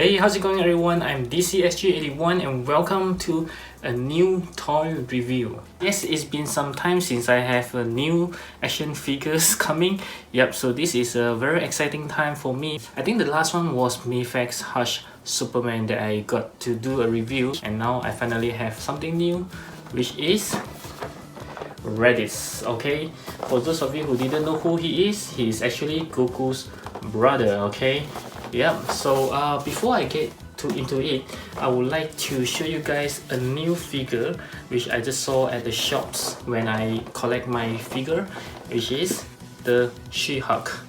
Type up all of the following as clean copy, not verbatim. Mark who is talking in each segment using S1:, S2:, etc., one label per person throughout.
S1: Hey, how's it going everyone? I'm DCSG81 and welcome to a new toy review. Yes, it's been some time since I have a new action figures coming. Yep, so this is a very exciting time for me. I think the last one was Mayfax Hush Superman that I got to do a review, and now I finally have something new, which is Raditz. Okay, for those of you who didn't know who he is actually Goku's brother. Okay, yep. So before I get into it, I would like to show you guys a new figure which I just saw at the shops when I collect my figure, which is the She-Hulk.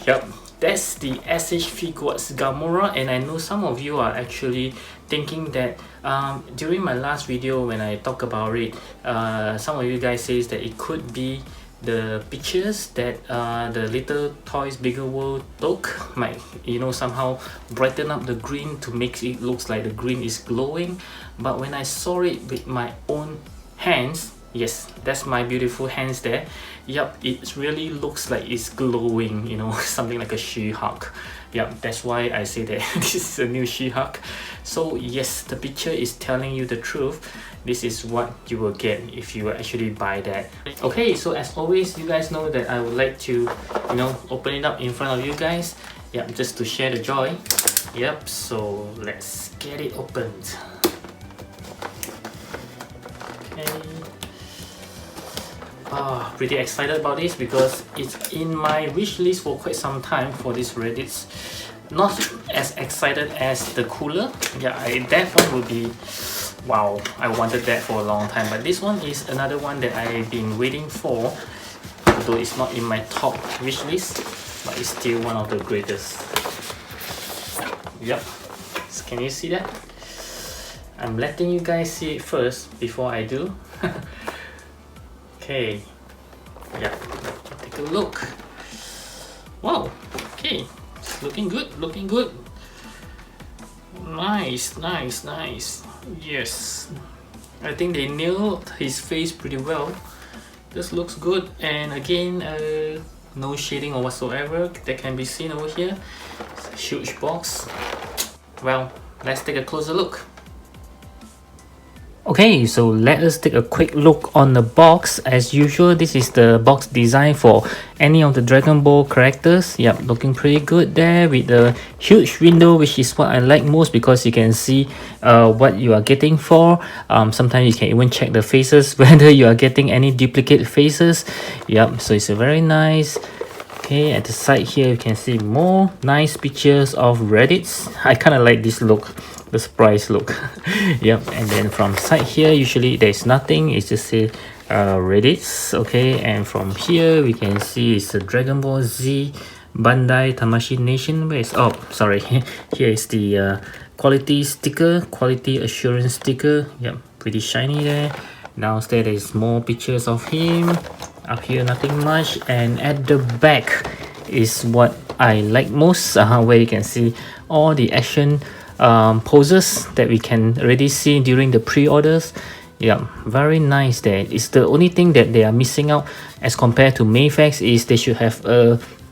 S1: Yep, that's the SH Figuarts Gamora, and I know some of you are actually thinking that during my last video when I talk about it, some of you guys says that it could be the pictures that the Little Toys Bigger World took might, you know, somehow brighten up the green to make it looks like the green is glowing. But when I saw it with my own hands, yes, that's my beautiful hands there, yep, it really looks like it's glowing, you know, something like a She-Hulk. Yep, that's why I say that this is a new She-Hulk. So yes, the picture is telling you the truth. This is what you will get if you actually buy that. Okay, so as always, you guys know that I would like to, you know, open it up in front of you guys. Yep, just to share the joy. Yep, so let's get it opened. Okay. Pretty excited about this because it's in my wish list for quite some time for this Raditz. Not as excited as the cooler. Yeah, that one will be, wow, I wanted that for a long time. But this one is another one that I've been waiting for, although it's not in my top wish list, but it's still one of the greatest. Yep, so can you see that? I'm letting you guys see it first before I do. Okay, yeah, take a look. Wow, okay, it's looking good, looking good. Nice, nice, nice. Yes, I think they nailed his face pretty well. This looks good, and again, no shading or whatsoever that can be seen over here. It's a huge box. Well, let's take a closer look. Okay, so let us take a quick look on the box. As usual, this is the box design for any of the Dragon Ball characters. Yep, looking pretty good there with the huge window, which is what I like most because you can see what you are getting for. Sometimes you can even check the faces, whether you are getting any duplicate faces. Yep, so it's a very nice. Okay, at the side here you can see more nice pictures of Raditz. I kind of like this look, the surprise look. Yep, and then from side here usually there's nothing, it's just say Raditz. Okay, and from here we can see it's a Dragon Ball Z Bandai Tamashii Nation. Where is, oh sorry, here is the quality sticker, quality assurance sticker. Yep, pretty shiny there. Downstairs there's more pictures of him. Up here nothing much, and at the back is what I like most, where you can see all the action poses that we can already see during the pre-orders. Yeah, very nice there. It's the only thing that they are missing out as compared to Mayfax is they should have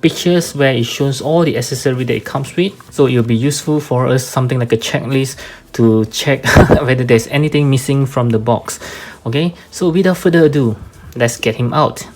S1: pictures where it shows all the accessory that it comes with. So it will be useful for us, something like a checklist to check whether there's anything missing from the box. Okay, so without further ado, let's get him out.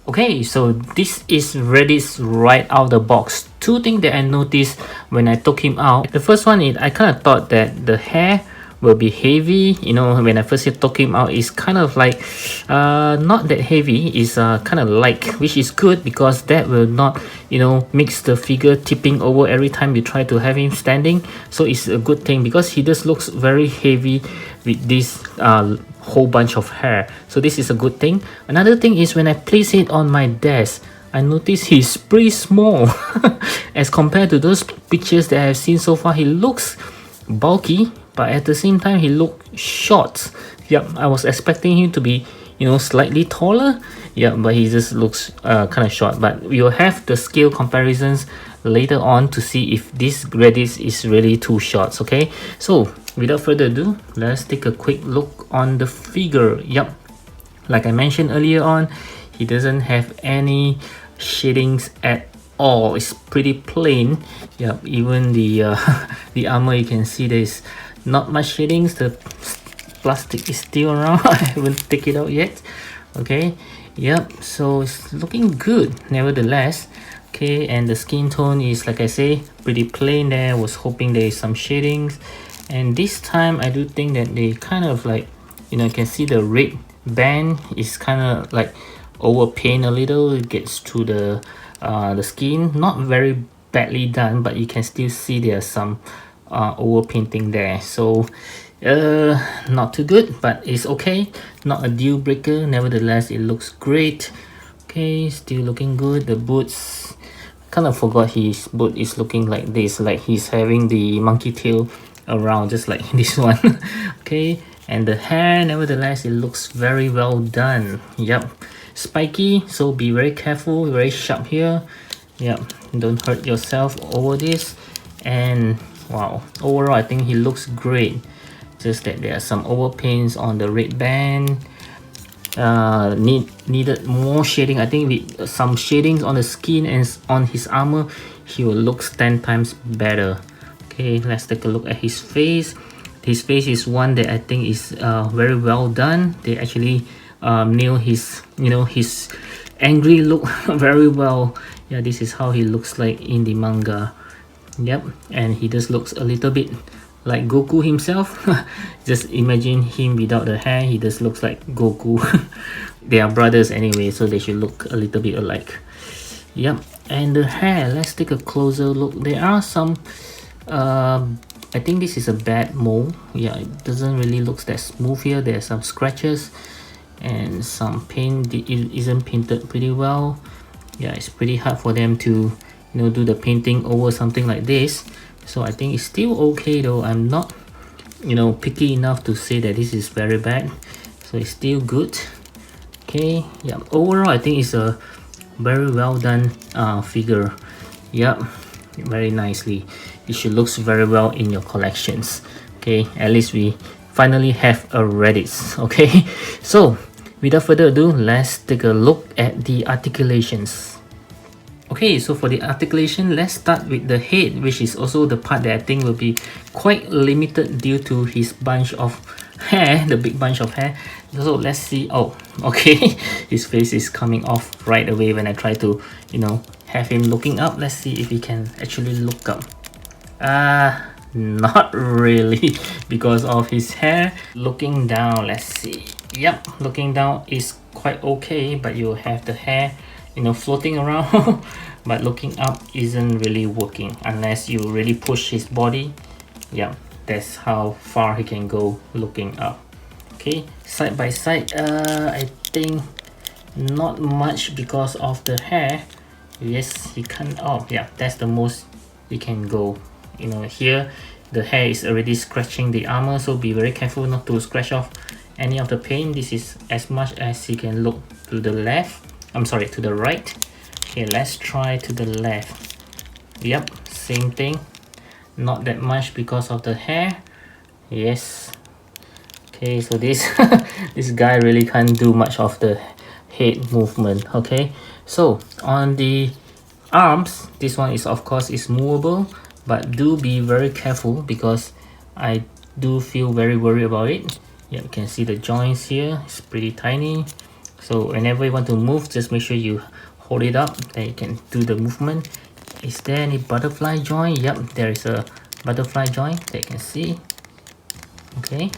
S1: Okay, so this is Raditz right out of the box. Two things that I noticed when I took him out. The first one is I kind of thought that the hair will be heavy. You know, when I first took him out, it's kind of like not that heavy. It's kind of light, which is good because that will not, you know, makes the figure tipping over every time you try to have him standing. So it's a good thing because he just looks very heavy with this whole bunch of hair. So this is a good thing. Another thing is when I place it on my desk, I noticed he's pretty small as compared to those pictures that I've seen so far. He looks bulky, but at the same time he looks short. Yep, I was expecting him to be, you know, slightly taller. Yeah, but he just looks kind of short. But we will have the scale comparisons later on to see if this Raditz is really too short. Okay, so without further ado, let's take a quick look on the figure. Yep, like I mentioned earlier on, he doesn't have any shadings at all. It's pretty plain. Yep, even the the armor, you can see there's not much shadings. The plastic is still around. I haven't taken it out yet. Okay, yep, so it's looking good nevertheless. Okay, and the skin tone is, like I say, pretty plain there. I was hoping there is some shadings, and this time I do think that they kind of like, you know, you can see the red band is kind of like overpaint a little. It gets to the skin, not very badly done, but you can still see there's some overpainting there. So not too good, but it's okay, not a deal breaker. Nevertheless, it looks great. Okay, still looking good. The boots, kind of forgot his boot is looking like this, like he's having the monkey tail around just like this one. Okay, and the hair, nevertheless, it looks very well done. Yep, spiky, so be very careful, very sharp here. Yep, don't hurt yourself over this. And wow, overall I think he looks great, just that there are some overpaints on the red band. Needed more shading. I think with some shadings on the skin and on his armor, he will look 10 times better. Okay, let's take a look at his face. His face is one that I think is very well done. They actually nail his, you know, his angry look very well. Yeah, this is how he looks like in the manga. Yep, and he just looks a little bit like Goku himself. Just imagine him without the hair. He just looks like Goku. They are brothers anyway, so they should look a little bit alike. Yep, and the hair, let's take a closer look. There are some I think this is a bad mold. Yeah, it doesn't really look that smooth here. There are some scratches and some paint. It isn't painted pretty well. Yeah, it's pretty hard for them to, you know, do the painting over something like this. So I think it's still okay though. I'm not, you know, picky enough to say that this is very bad. So it's still good. Okay, yeah, overall I think it's a very well done figure. Yep, very nicely. It should look very well in your collections. Okay, at least we finally have a Raditz. Okay, so without further ado, let's take a look at the articulations. Okay, so for the articulation, let's start with the head, which is also the part that I think will be quite limited due to his bunch of hair, the big bunch of hair. So let's see. Oh, okay, his face is coming off right away when I try to, you know, have him looking up. Let's see if he can actually look up. Not really, because of his hair. Looking down, let's see. Yep, looking down is quite okay, but you have the hair, you know, floating around. But looking up isn't really working unless you really push his body. Yeah, that's how far he can go looking up. Okay, side by side, I think not much because of the hair. Yes, he can't. Oh yeah, that's the most he can go. You know, here the hair is already scratching the armor, so be very careful not to scratch off any of the paint. This is as much as he can look to the left. I'm sorry, to the right. Okay, let's try to the left. Yep, same thing. Not that much because of the hair. Yes. Okay, so this this guy really can't do much of the head movement. Okay, so on the arms, this one is of course is movable, but do be very careful because I do feel very worried about it. Yeah, you can see the joints here. It's pretty tiny. So whenever you want to move, just make sure you hold it up, then you can do the movement. Is there any butterfly joint? Yep, there is a butterfly joint that you can see. Okay,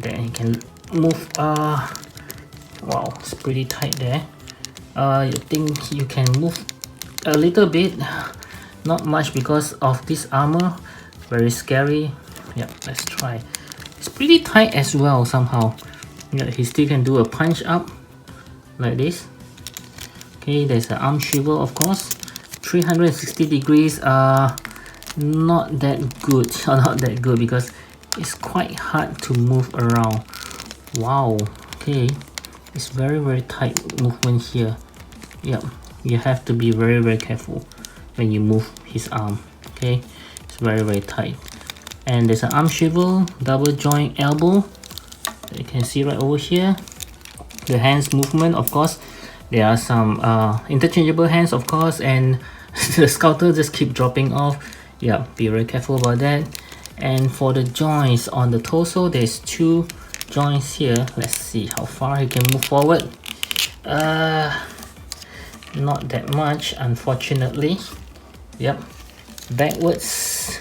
S1: then you can move. Wow, it's pretty tight there. You think you can move a little bit, not much because of this armor. Very scary. Yeah, let's try. It's pretty tight as well somehow. Yeah, he still can do a punch up like this. Okay, there's an arm swivel, of course. 360 degrees are not that good, or not that good, because it's quite hard to move around. Wow, okay, it's very tight movement here. Yep, you have to be very careful when you move his arm. Okay, it's very tight. And there's an arm swivel, double joint elbow. You can see right over here. The hands movement, of course, there are some interchangeable hands, of course, and the scouter just keep dropping off. Yeah, be very careful about that. And for the joints on the torso, there's 2 joints here. Let's see how far he can move forward. Not that much, unfortunately. Yep, backwards.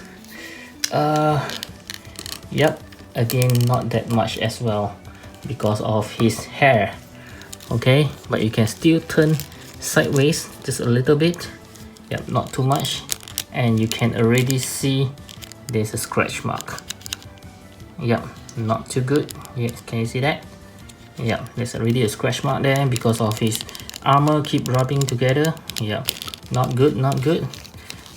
S1: Yep, again not that much as well because of his hair. Okay, but you can still turn sideways just a little bit. Yep, not too much, and you can already see there's a scratch mark. Yep, not too good. Yes, can you see that? Yeah, there's already a scratch mark there because of his armor keep rubbing together. Yeah, not good, not good.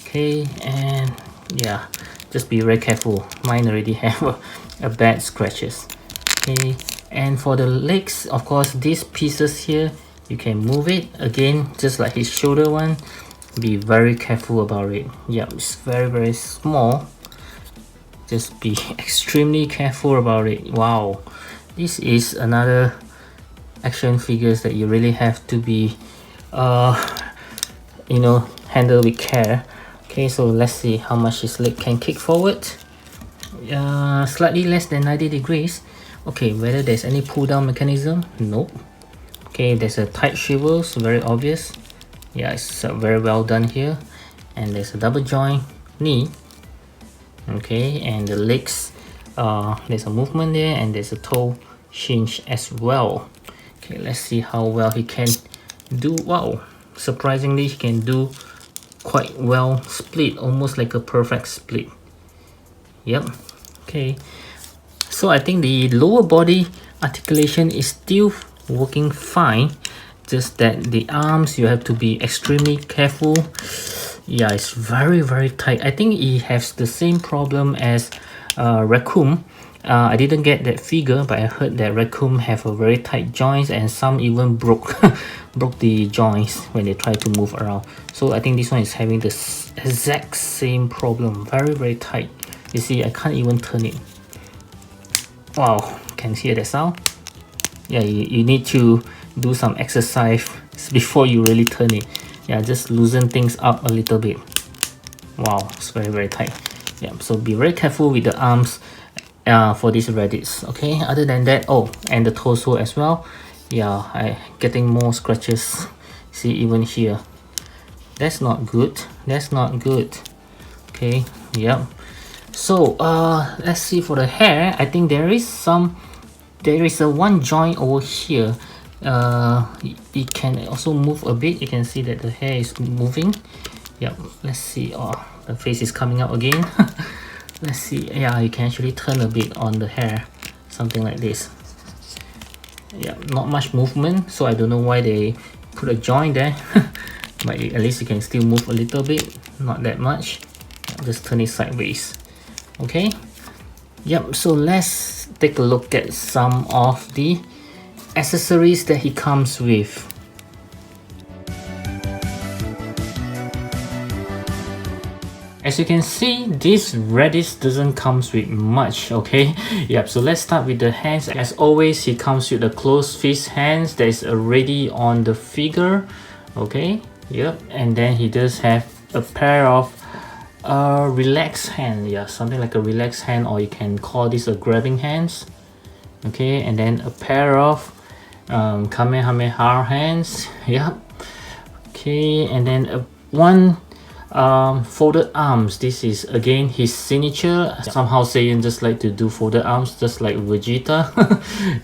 S1: Okay, and yeah, just be very careful. Mine already have a bad scratches. Okay, and for the legs, of course, these pieces here, you can move it again, just like his shoulder one. Be very careful about it. Yeah, it's very small. Just be extremely careful about it. Wow, this is another action figures that you really have to be you know, handle with care. Okay, so let's see how much his leg can kick forward. Slightly less than 90 degrees. Okay, whether there's any pull down mechanism? Nope. Okay, there's a tight swivel, so very obvious. Yeah, it's very well done here. And there's a double joint knee. Okay, and the legs, there's a movement there, and there's a toe hinge as well. Okay, let's see how well he can do. Wow, surprisingly he can do quite well split, almost like a perfect split. Yep. Okay, so I think the lower body articulation is still working fine, just that the arms you have to be extremely careful. Yeah, it's very tight. I think he has the same problem as Raccoon. I didn't get that figure, but I heard that Raccoon have a very tight joints, and some even broke broke the joints when they try to move around. So I think this one is having the exact same problem. Very tight. You see, I can't even turn it. Wow, can you hear the sound? Yeah, you need to do some exercise before you really turn it. Yeah, just loosen things up a little bit. Wow, it's very tight. Yeah, so be very careful with the arms for this Raditz. Okay, other than that, oh, and the torso as well. Yeah, I getting more scratches. See, even here. That's not good. That's not good. Okay, yep. So let's see for the hair. I think there is a one joint over here. It can also move a bit. You can see that the hair is moving. Yep, let's see. Oh, the face is coming out again. Let's see. Yeah, you can actually turn a bit on the hair, something like this. Yeah, not much movement, so I don't know why they put a joint there. But at least you can still move a little bit, not that much. Just turn it sideways. Okay. Yep, so let's take a look at some of the accessories that he comes with. As you can see, this Raditz doesn't comes with much, okay? Yep, so let's start with the hands. As always, he comes with a closed fist hands that is already on the figure, okay? Yep, and then he does have a pair of relaxed hand, yeah, something like a relaxed hand, or you can call this a grabbing hands. Okay, and then a pair of Kamehameha hands. Yep. Okay, and then one folded arms. This is again his signature. Somehow Saiyan just like to do folded arms, just like Vegeta.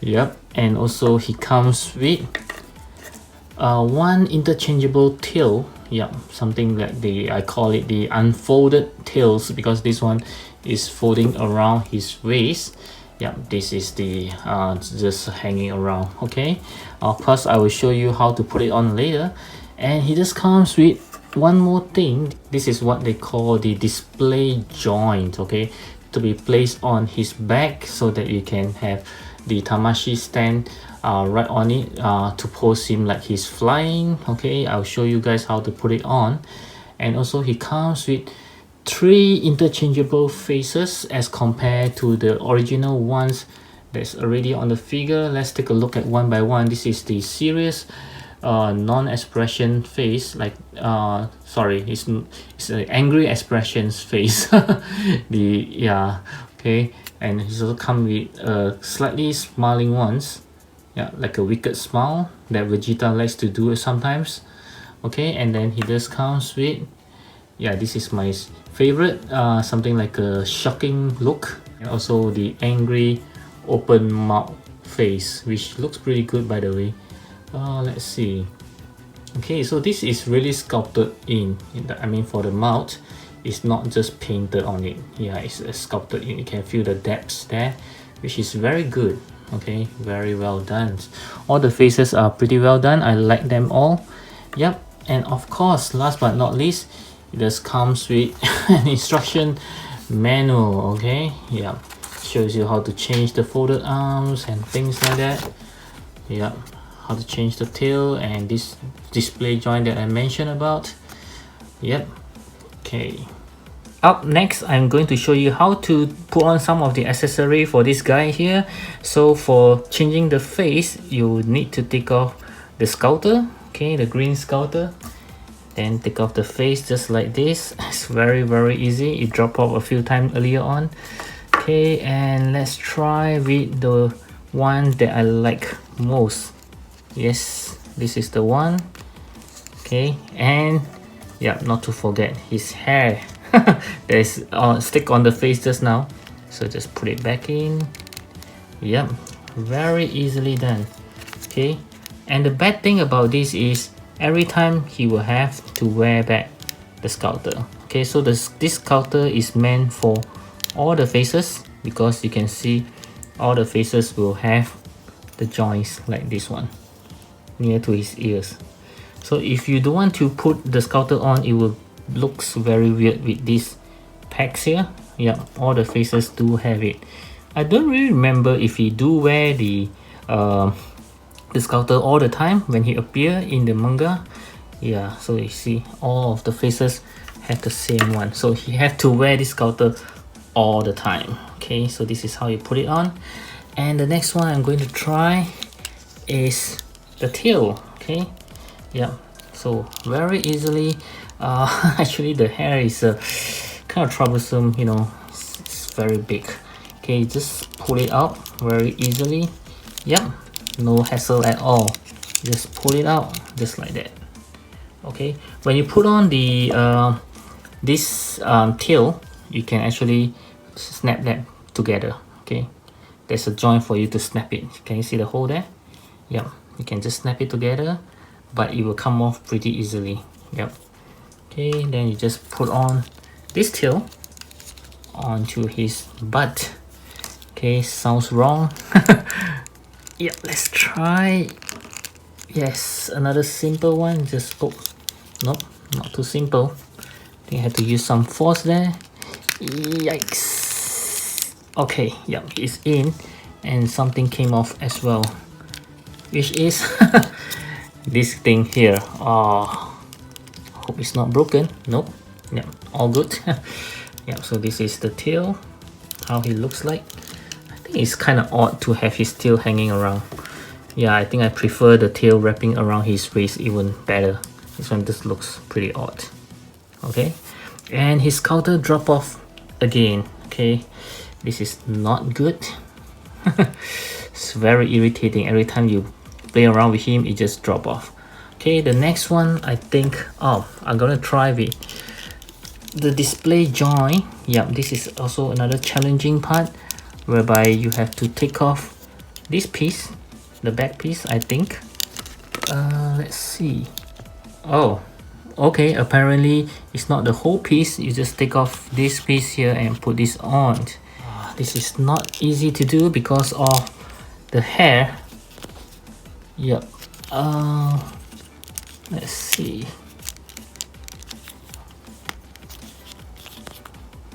S1: Yep. And also he comes with one interchangeable tail. Yeah, something like I call it the unfolded tails, because this one is folding around his waist. Yeah, this is the just hanging around. Okay, of course I will show you how to put it on later. And he just comes with one more thing. This is what they call the display joint, okay, to be placed on his back so that you can have the Tamashii stand right on it to pose him like he's flying. Okay, I'll show you guys how to put it on. And also he comes with 3 interchangeable faces as compared to the original ones that's already on the figure. Let's take a look at one by one. This is the serious non-expression face, like sorry, it's an angry expressions face. Okay, and he's also come with slightly smiling ones, yeah, like a wicked smile that Vegeta likes to do sometimes. Okay, and then he just comes with, yeah, this is my favorite, something like a shocking look, and also the angry open mouth face, which looks pretty good, by the way. Let's see. Okay, so this is really sculpted I mean, for the mouth, it's not just painted on it. Yeah, it's sculpted in. You can feel the depths there, which is very good. Okay, very well done. All the faces are pretty well done. I like them all. Yep, and of course, last but not least, it just comes with an instruction manual. Okay, yeah, shows you how to change the folded arms and things like that. Yeah, how to change the tail and this display joint that I mentioned about. Yep. Okay. Up next, I'm going to show you how to put on some of the accessory for this guy here. So for changing the face, you need to take off the scouter, okay, the green scouter. Then take off the face just like this. It's very easy. It dropped off a few times earlier on. Okay, and let's try with the one that I like most. Yes, this is the one. Okay, and yeah, not to forget his hair. There's stick on the face just now, so just put it back in. Yep, very easily done. Okay, and the bad thing about this is every time he will have to wear back the scouter. Okay, so this scouter is meant for all the faces, because you can see all the faces will have the joints like this one near to his ears. So if you don't want to put the scouter on, it will looks very weird with these pegs here. Yeah, all the faces do have it. I don't really remember if he do wear the scouter all the time when he appear in the manga. Yeah, so you see all of the faces have the same one, so he have to wear this scouter all the time. Okay, so this is how you put it on. And the next one I'm going to try is the tail. Okay, yeah, so very easily. Actually the hair is kind of troublesome, you know, it's very big. Okay, just pull it out very easily. Yep, no hassle at all. Just pull it out just like that. Okay, when you put on the this tail, you can actually snap that together. Okay, there's a joint for you to snap it. Can you see the hole there? Yep, you can just snap it together, but it will come off pretty easily. Yep. Okay, then you just put on this tail onto his butt. Okay, sounds wrong. Yeah, let's try. Yes, another simple one. Just nope, not too simple. I think I had to use some force there. Yikes. Okay, yeah, it's in, and something came off as well, which is this thing here. Hope it's not broken. Nope. Yeah, all good. Yeah, so this is the tail, how he looks like. I think it's kind of odd to have his tail hanging around. Yeah, I think I prefer the tail wrapping around his waist even better. This one just looks pretty odd. Okay, and his scouter drop off again. Okay, this is not good. It's very irritating. Every time you play around with him, it just drop off. Okay, the next one, I think, I'm gonna try with the display joint. Yeah, this is also another challenging part, whereby you have to take off this piece, the back piece, I think. Let's see. Oh, okay, apparently it's not the whole piece. You just take off this piece here and put this on. This is not easy to do because of the hair. Yep. Let's see.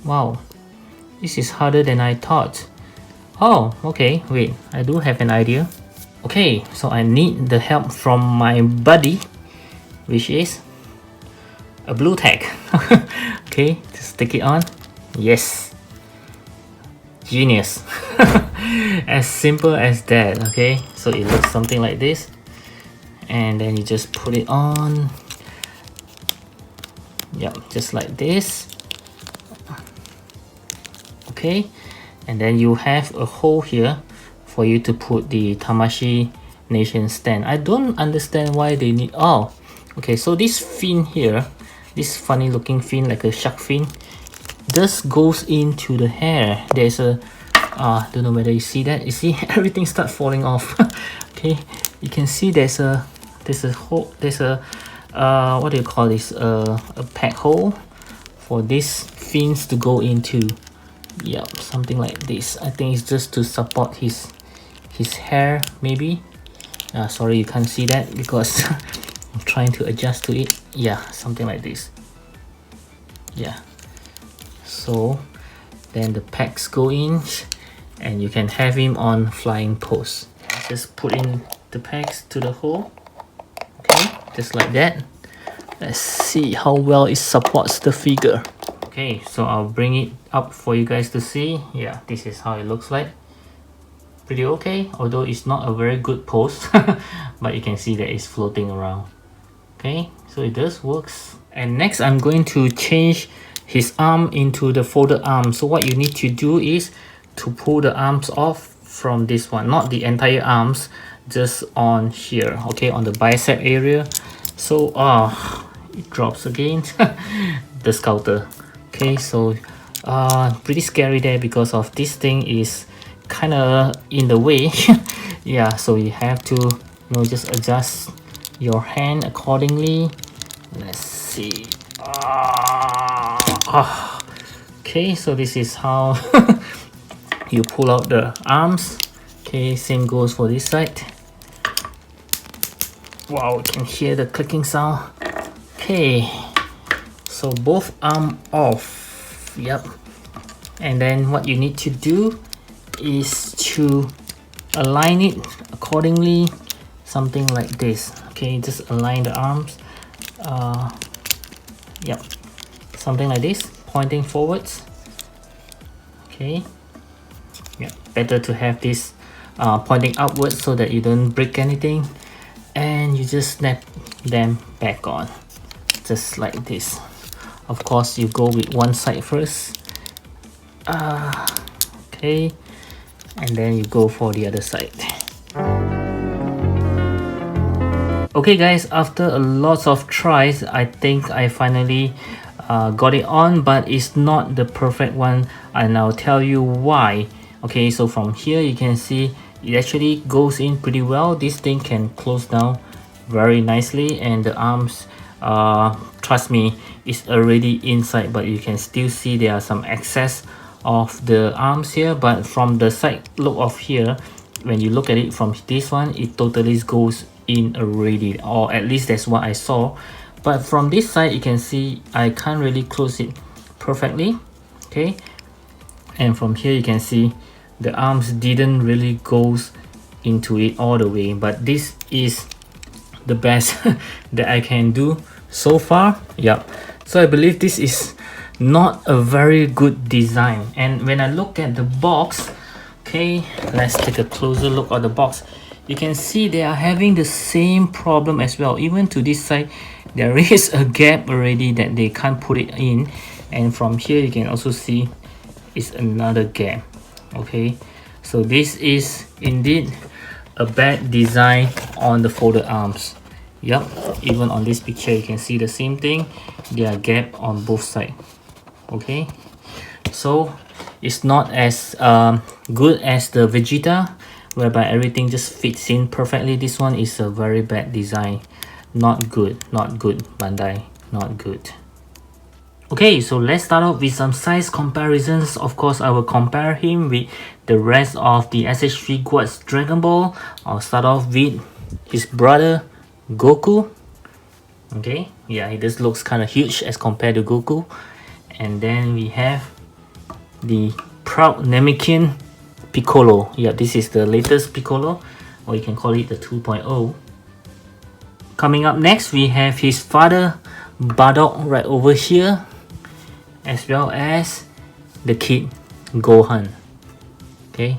S1: Wow, this is harder than I thought. Oh, okay, wait, I do have an idea. Okay, so I need the help from my buddy, which is a blue tag. Okay, just stick it on. Yes. Genius. As simple as that. Okay, so it looks something like this. And then you just put it on. Yep, just like this. Okay, and then you have a hole here for you to put the Tamashii nation stand. I don't understand why they need... Oh, okay, so this fin here, this funny looking fin like a shark fin, this goes into the hair. There's a don't know whether you see that. You see everything start falling off. Okay, you can see there's a hole, there's a what do you call this, a pack hole for these fins to go into. Yeah, something like this. I think it's just to support his hair, maybe. Sorry you can't see that because I'm trying to adjust to it. Yeah, something like this. Yeah, so then the packs go in and you can have him on flying pose. Just put in the packs to the hole. Okay, just like that. Let's see how well it supports the figure. Okay, so I'll bring it up for you guys to see. Yeah, this is how it looks like. Pretty okay, although it's not a very good pose. But you can see that it's floating around. Okay, so it does works. And next I'm going to change his arm into the folded arm. So what you need to do is to pull the arms off from this one, not the entire arms, just on here, okay, on the bicep area. So it drops again. The sculptor. Okay, so pretty scary there because of this thing is kind of in the way. Yeah, so you have to, you know, just adjust your hand accordingly. Let's see. Okay, so this is how you pull out the arms. Okay, same goes for this side. Wow, you can hear the clicking sound. Okay, so both arm off. Yep. And then what you need to do is to align it accordingly, something like this. Okay, just align the arms. Yep, something like this, pointing forwards. Okay. Yeah, better to have this pointing upwards so that you don't break anything. And you just snap them back on, just like this. Of course, you go with one side first. Okay, and then you go for the other side. Okay guys, after a lot of tries, I think I finally got it on, but it's not the perfect one, and I'll tell you why. Okay, so from here you can see it actually goes in pretty well. This thing can close down very nicely, and the arms, trust me, it's already inside, but you can still see there are some excess of the arms here. But from the side look of here, when you look at it from this one, it totally goes in already, or at least that's what I saw. But from this side you can see I can't really close it perfectly. Okay, and from here you can see the arms didn't really goes into it all the way, but this is the best that I can do so far. Yeah, so I believe this is not a very good design. And when I look at the box, okay, let's take a closer look at the box. You can see they are having the same problem as well. Even to this side there is a gap already that they can't put it in, and from here you can also see it's another gap. Okay, so this is indeed a bad design on the folded arms. Yep, even on this picture you can see the same thing. There are gap on both sides. Okay, so it's not as good as the Vegeta, whereby everything just fits in perfectly. This one is a very bad design. Not good, not good, Bandai, not good. Okay, so let's start off with some size comparisons. Of course, I will compare him with the rest of the SH Figuarts Dragon Ball. I'll start off with his brother Goku. Okay, yeah, it just looks kind of huge as compared to Goku. And then we have the proud Namekian Piccolo. Yeah, this is the latest Piccolo, or you can call it the 2.0. Coming up next, we have his father Bardock right over here, as well as the kid Gohan. Okay.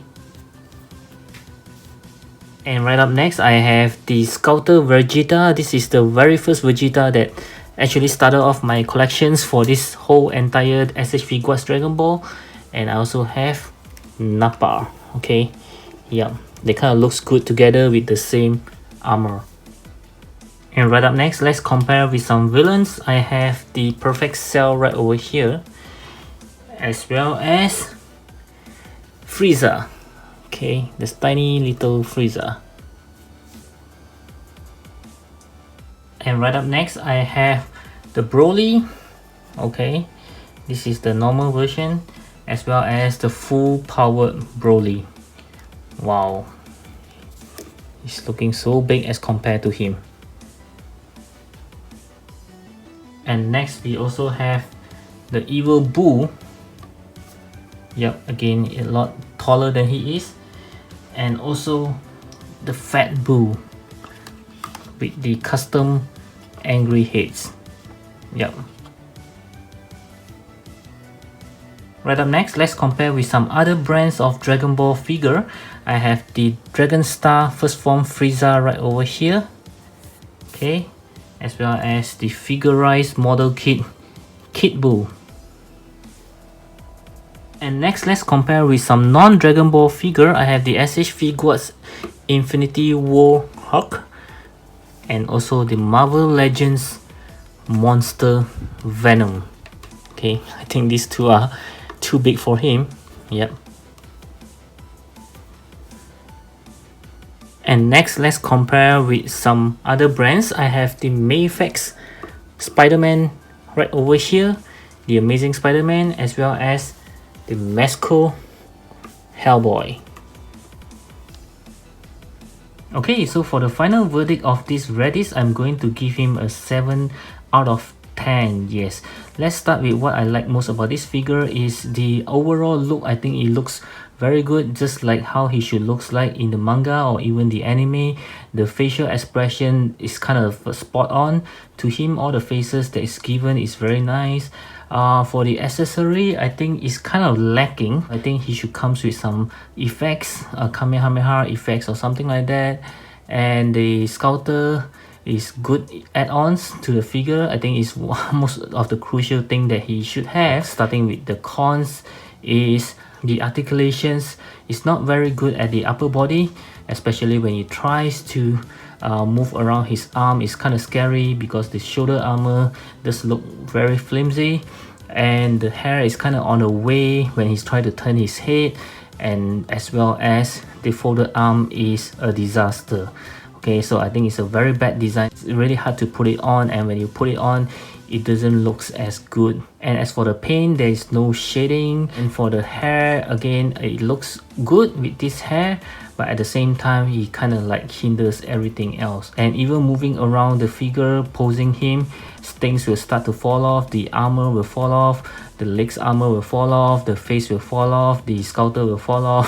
S1: And right up next, I have the Scouter Vegeta. This is the very first Vegeta that actually started off my collections for this whole entire SH Figuarts Dragon Ball. And I also have Nappa. Okay, yeah, they kind of looks good together with the same armor. And right up next, let's compare with some villains. I have the Perfect Cell right over here, as well as Frieza. Okay, this tiny little Frieza. And right up next, I have the Broly. Okay, this is the normal version, as well as the full powered Broly. Wow, he's looking so big as compared to him. And next, we also have the evil Boo. Yep, again, a lot taller than he is. And also the fat Boo with the custom angry heads. Yep. Right up next, let's compare with some other brands of Dragon Ball figure. I have the Dragon Star First Form Frieza right over here. Okay, as well as the Figurized model kit Kid Buu. And next, let's compare with some non-Dragon Ball figure. I have the SH Figuarts Infinity War Hulk, and also the Marvel Legends Monster Venom. Okay, I think these two are too big for him. Yep. And next, let's compare with some other brands. I have the Mayfax Spider-Man right over here, the Amazing Spider-Man, as well as the Mesco Hellboy. Okay, so for the final verdict of this Raditz, I'm going to give him a 7 out of 10. Yes, let's start with what I like most about this figure is the overall look. I think it looks very good, just like how he should looks like in the manga or even the anime. The facial expression is kind of spot on to him. All the faces that is given is very nice. For the accessory, I think it's kind of lacking. I think he should come with some effects, Kamehameha effects or something like that. And the Scouter is good add-ons to the figure. I think it's most of the crucial thing that he should have. Starting with the cons is the articulations is not very good at the upper body, especially when he tries to move around his arm. It's kind of scary because the shoulder armor does look very flimsy, and the hair is kind of on the way when he's trying to turn his head, and as well as the folded arm is a disaster. Okay, so I think it's a very bad design. It's really hard to put it on, and when you put it on, it doesn't look as good. And as for the paint, there is no shading. And for the hair, again, it looks good with this hair, but at the same time, he kind of like hinders everything else. And even moving around the figure, posing him, things will start to fall off. The armor will fall off, the legs armor will fall off, the face will fall off, the Scouter will fall off.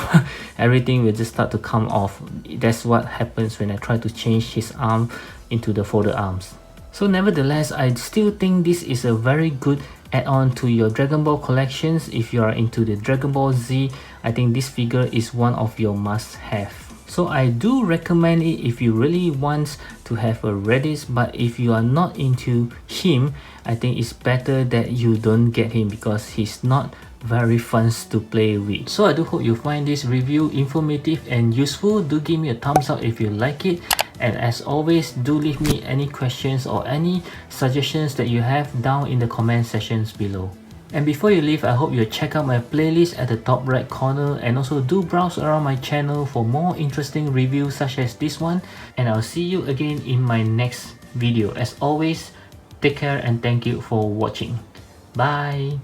S1: Everything will just start to come off. That's what happens when I try to change his arm into the folded arms. So nevertheless, I still think this is a very good add-on to your Dragon Ball collections. If you are into the Dragon Ball Z, I think this figure is one of your must-have. So I do recommend it if you really want to have a Raditz, but if you are not into him, I think it's better that you don't get him because he's not very fun to play with. So I do hope you find this review informative and useful. Do give me a thumbs up if you like it. And as always, do leave me any questions or any suggestions that you have down in the comment sections below. And before you leave, I hope you check out my playlist at the top right corner, and also do browse around my channel for more interesting reviews such as this one. And I'll see you again in my next video. As always, take care and thank you for watching. Bye!